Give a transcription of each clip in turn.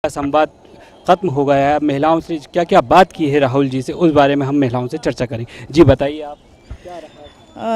संवाद खत्म हो गया है। महिलाओं से क्या क्या बात की है राहुल जी से, उस बारे में हम महिलाओं से चर्चा करेंगे। जी बताइए आप, क्या रहा?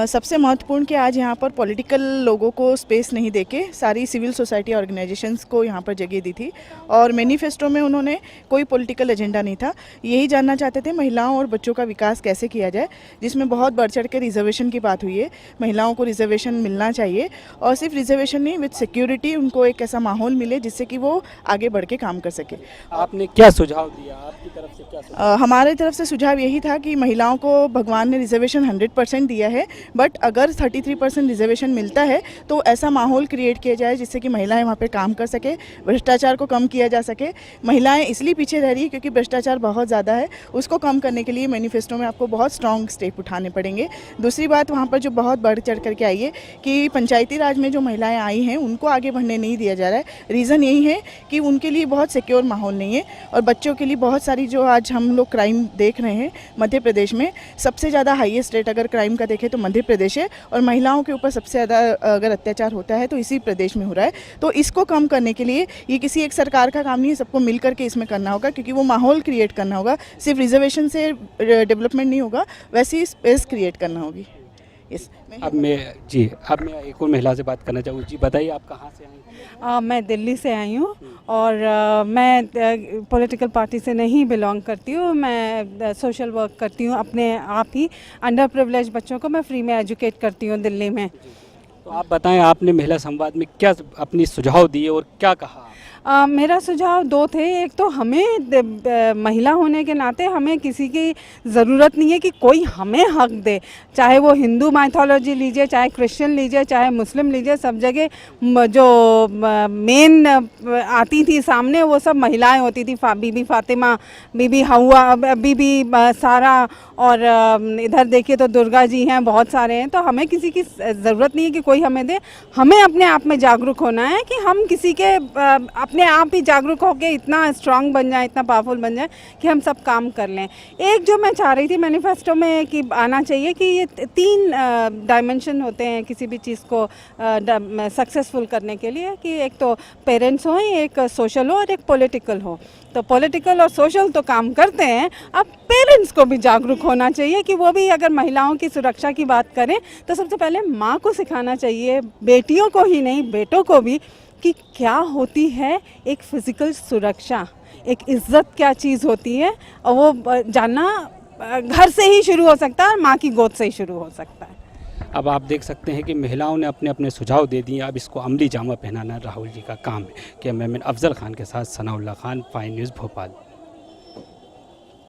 सबसे महत्वपूर्ण कि आज यहाँ पर पॉलिटिकल लोगों को स्पेस नहीं देके सारी सिविल सोसाइटी ऑर्गेनाइजेशंस को यहाँ पर जगह दी थी और मैनिफेस्टो में उन्होंने कोई पॉलिटिकल एजेंडा नहीं था। यही जानना चाहते थे महिलाओं और बच्चों का विकास कैसे किया जाए, जिसमें बहुत बढ़ चढ़ के रिजर्वेशन की बात हुई है। महिलाओं को रिजर्वेशन मिलना चाहिए और सिर्फ रिजर्वेशन नहीं, विद सिक्योरिटी उनको एक ऐसा माहौल मिले जिससे कि वो आगे बढ़ के काम कर सके। आपने क्या सुझाव दिया, आपकी तरफ से क्या सुझाव? हमारे तरफ से सुझाव यही था कि महिलाओं को भगवान ने रिजर्वेशन 100% दिया है, बट अगर 33% रिजर्वेशन मिलता है तो ऐसा माहौल क्रिएट किया जाए जिससे कि महिलाएं वहाँ पे काम कर सके, भ्रष्टाचार को कम किया जा सके। महिलाएं इसलिए पीछे रह रही है क्योंकि भ्रष्टाचार बहुत ज़्यादा है, उसको कम करने के लिए मैनिफेस्टो में आपको बहुत स्ट्रॉन्ग स्टेप उठाने पड़ेंगे। दूसरी बात वहाँ पर जो बहुत बढ़ चढ़ करके आई है कि पंचायती राज में जो महिलाएँ आई हैं उनको आगे बढ़ने नहीं दिया जा रहा है। रीज़न यही है कि उनके लिए बहुत सिक्योर माहौल नहीं है और बच्चों के लिए बहुत सारी जो आज हम लोग क्राइम देख रहे हैं मध्य प्रदेश में, सबसे ज़्यादा हाईएस्ट रेट अगर क्राइम का देखें तो मध्य प्रदेश है और महिलाओं के ऊपर सबसे ज़्यादा अगर अत्याचार होता है तो इसी प्रदेश में हो रहा है। तो इसको कम करने के लिए ये किसी एक सरकार का काम नहीं है, सबको मिल करके इसमें करना होगा क्योंकि वो माहौल क्रिएट करना होगा। सिर्फ रिजर्वेशन से डेवलपमेंट नहीं होगा, वैसे ही स्पेस क्रिएट करना होगी। अब मैं एक और महिला से बात करना चाहूँ। जी बताइए, आप कहाँ से आई? मैं दिल्ली से आई हूँ और मैं पॉलिटिकल पार्टी से नहीं बिलोंग करती हूँ। मैं सोशल वर्क करती हूँ, अपने आप ही अंडर प्रिविलेज बच्चों को मैं फ्री में एजुकेट करती हूँ दिल्ली में। तो आप बताएं, आपने महिला संवाद में क्या अपनी सुझाव दिए और क्या कहा? मेरा सुझाव दो थे। एक तो हमें महिला होने के नाते हमें किसी की ज़रूरत नहीं है कि कोई हमें हक दे, चाहे वो हिंदू माइथोलॉजी लीजिए, चाहे क्रिश्चियन लीजिए, चाहे मुस्लिम लीजिए, सब जगह जो मेन आती थी सामने वो सब महिलाएं होती थी। बीबी फातिमा, बीबी हवा, बीबी सारा और इधर देखिए तो दुर्गा जी हैं, बहुत सारे हैं। तो हमें किसी की ज़रूरत नहीं है कि कोई हमें दे, हमें अपने आप में जागरूक होना है कि हम किसी के अपने आप ही जागरूक होकर इतना स्ट्रांग बन जाए, इतना पावरफुल बन जाए कि हम सब काम कर लें। एक जो मैं चाह रही थी मैनिफेस्टो में कि आना चाहिए कि ये 3 डायमेंशन होते हैं किसी भी चीज़ को सक्सेसफुल करने के लिए, कि एक तो पेरेंट्स हो, एक सोशल हो और एक पॉलिटिकल हो। तो पॉलिटिकल और सोशल तो काम करते हैं, अब पेरेंट्स को भी जागरूक होना चाहिए कि वो भी अगर महिलाओं की सुरक्षा की बात करें तो सबसे पहले माँ को सिखाना चाहिए, बेटियों को ही नहीं बेटों को भी, कि क्या होती है एक फ़िज़िकल सुरक्षा, एक इज़्ज़त क्या चीज़ होती है, और वो जानना घर से ही शुरू हो सकता है और माँ की गोद से ही शुरू हो सकता है। अब आप देख सकते हैं कि महिलाओं ने अपने अपने सुझाव दे दिए। अब इसको अमली जामा पहनाना राहुल जी का काम है। कैमरामैन अफजल खान के साथ सनाउल्लाह खान, फाइन न्यूज़ भोपाल।